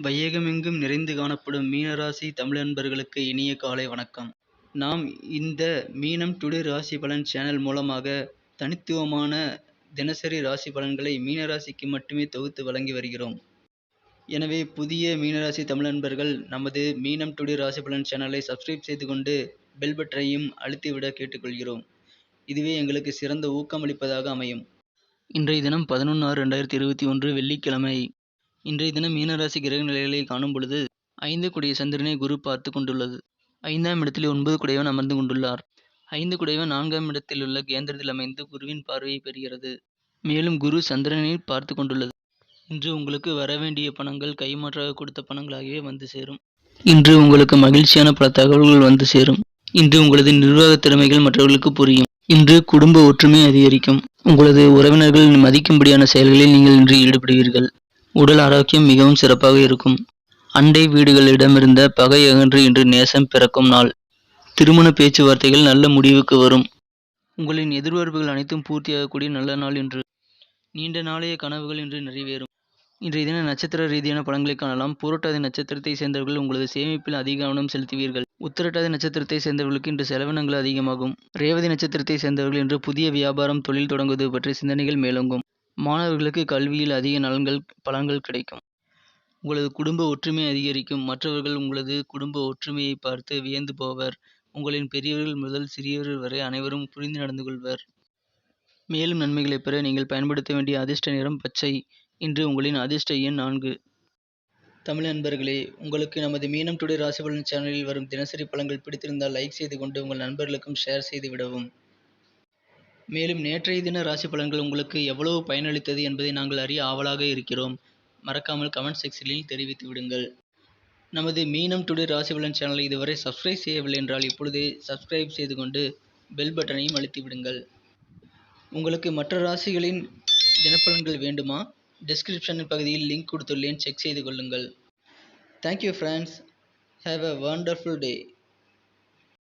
வையகமெங்கும் நிறைந்து காணப்படும் மீனராசி தமிழ் நண்பர்களுக்கு இனிய காலை வணக்கம். நாம் இந்த மீனம் டுடே ராசி பலன் சேனல் மூலமாக தனித்துவமான தினசரி ராசி பலன்களை மீனராசிக்கு மட்டுமே தொகுத்து வழங்கி வருகிறோம். எனவே புதிய மீனராசி தமிழ் நண்பர்கள் நமது மீனம் டுடே ராசி பலன் சேனலை சப்ஸ்கிரைப் செய்து கொண்டு பெல் பட்டனையும் அழுத்திவிட கேட்டுக்கொள்கிறோம். இதுவே எங்களுக்கு சிறந்த ஊக்கமளிப்பதாக அமையும். இன்றைய தினம் 11/6/2021 வெள்ளிக்கிழமை. இன்றைய தினம் மீனராசி கிரக நிலைகளை காணும் பொழுது 5 குடைய சந்திரனை குரு பார்த்து கொண்டுள்ளது. 5ஆம் இடத்தில் 9 குடையவன் அமர்ந்து கொண்டுள்ளார். 5 குடையவன் 4ஆம் இடத்தில் உள்ள கேந்திரத்தில் அமைந்து குருவின் பார்வையை பெறுகிறது. மேலும் குரு சந்திரனை பார்த்து கொண்டுள்ளது. இன்று உங்களுக்கு வரவேண்டிய பணங்கள் கைமாற்றாக கொடுத்த பணங்கள் ஆகியவை வந்து சேரும். இன்று உங்களுக்கு மகிழ்ச்சியான பல தகவல்கள் வந்து சேரும். இன்று உங்களது நிர்வாக திறமைகள் மற்றவர்களுக்கு புரியும். இன்று குடும்ப ஒற்றுமை அதிகரிக்கும். உங்களது உறவினர்கள் மதிக்கும்படியான செயல்களில் நீங்கள் இன்று ஈடுபடுவீர்கள். உடல் ஆரோக்கியம் மிகவும் சிறப்பாக இருக்கும். அண்டை வீடுகளிடமிருந்த பகை அகன்று இன்று நேசம் பிறக்கும் நாள். திருமண பேச்சுவார்த்தைகள் நல்ல முடிவுக்கு வரும். உங்களின் எதிர்பார்ப்புகள் அனைத்தும் பூர்த்தியாகக்கூடிய நல்ல நாள் இன்று. நீண்ட நாளைய கனவுகள் இன்று நிறைவேறும். இன்றைய தின நட்சத்திர ரீதியான பலன்களை காணலாம். பூரட்டாதி நட்சத்திரத்தை சேர்ந்தவர்கள் உங்களது சேமிப்பில் அதிக கவனம் செலுத்துவீர்கள். உத்திரட்டாதி நட்சத்திரத்தை சேர்ந்தவர்களுக்கு இன்று செலவினங்கள் அதிகமாகும். ரேவதி நட்சத்திரத்தை சேர்ந்தவர்கள் இன்று புதிய வியாபாரம் தொழில் தொடங்குவது பற்றிய சிந்தனைகள் மேலோங்கும். மாணவர்களுக்கு கல்வியில் அதிக பலன்கள் கிடைக்கும். உங்களது குடும்ப ஒற்றுமை அதிகரிக்கும். மற்றவர்கள் உங்களது குடும்ப ஒற்றுமையை பார்த்து வியந்து போவர். உங்களின் பெரியவர்கள் முதல் சிறியவர்கள் வரை அனைவரும் புரிந்து நடந்து கொள்வர். மேலும் நன்மைகளை பெற நீங்கள் பயன்படுத்த வேண்டிய அதிர்ஷ்ட நிறம் பச்சை. இன்று உங்களின் அதிர்ஷ்ட எண் 4. தமிழ் நண்பர்களே, உங்களுக்கு நமது மீனம் டுடே ராசி பலன் சேனலில் வரும் தினசரி பலன்கள் பிடித்திருந்தால் லைக் செய்து கொண்டு உங்கள் நண்பர்களுக்கும் ஷேர் செய்து விடவும். மேலும் நேற்றைய தின ராசி பலன்கள் உங்களுக்கு எவ்வளவு பயனளித்தது என்பதை நாங்கள் அறிய ஆவலாக இருக்கிறோம். மறக்காமல் கமெண்ட் செக்ஷனில் தெரிவித்து விடுங்கள். நமது மீனம் டுடே ராசி பலன் சேனலை இதுவரை சப்ஸ்கிரைப் செய்யவில்லை என்றால் இப்பொழுதே சப்ஸ்கிரைப் செய்து கொண்டு பெல் பட்டனையும் அழுத்தி விடுங்கள். உங்களுக்கு மற்ற ராசிகளின் தினப்பலன்கள் வேண்டுமா? டிஸ்கிரிப்ஷன் பகுதியில் லிங்க் கொடுத்துள்ளேன், செக் செய்து கொள்ளுங்கள். Thank you friends. Have a wonderful day.